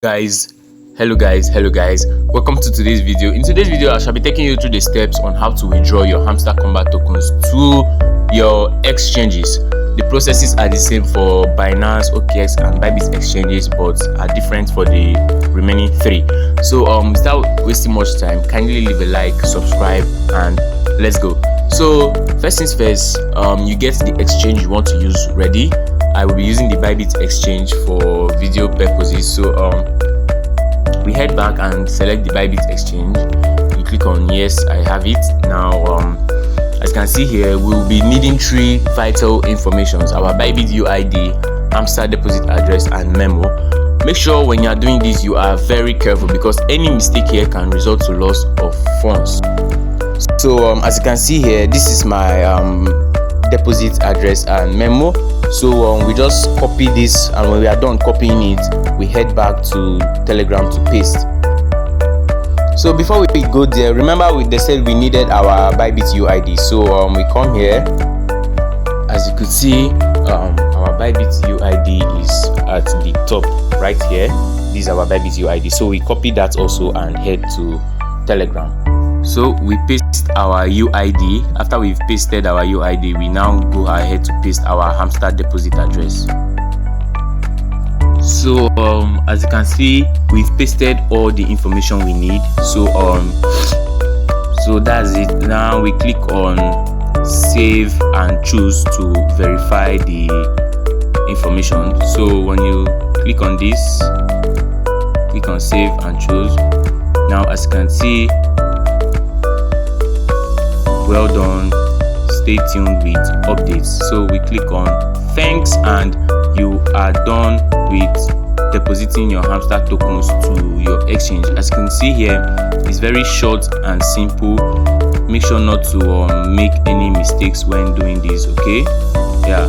Guys, hello guys, welcome to today's video. In today's video I shall be taking you through the steps on how to withdraw your Hamster Kombat tokens to your exchanges. The processes are the same for Binance, OKX and Bybit exchanges, but are different for the remaining three. So without wasting much time, kindly leave a like, subscribe, and let's go. So first things first, you get the exchange you want to use ready. I will be using the Bybit exchange for video purposes. So we head back and select the Bybit exchange. You click on yes, I have it. Now as you can see here, we will be needing three vital informations: our Bybit UID, Hamster deposit address, and memo. Make sure when you are doing this you are very careful, because any mistake here can result to loss of funds. So as you can see here, this is my deposit address and memo. So we just copy this, and when we are done copying it, we head back to Telegram to paste. So before we go there, remember they said we needed our Bybit UID. So we come here. As you could see, our Bybit UID is at the top right here. This is our Bybit UID. So we copy that also and head to Telegram. So we paste our UID. After we've pasted our UID, we now go ahead to paste our Hamster deposit address. So as you can see, we've pasted all the information we need. So that's it. Now we click on save and choose to verify the information. So when you click on this, click on save and choose. Now as you can see, well done, stay tuned with updates. So we click on thanks, and you are done with depositing your Hamster tokens to your exchange. As you can see here, it's very short and simple. Make sure not to make any mistakes when doing this. Okay, yeah.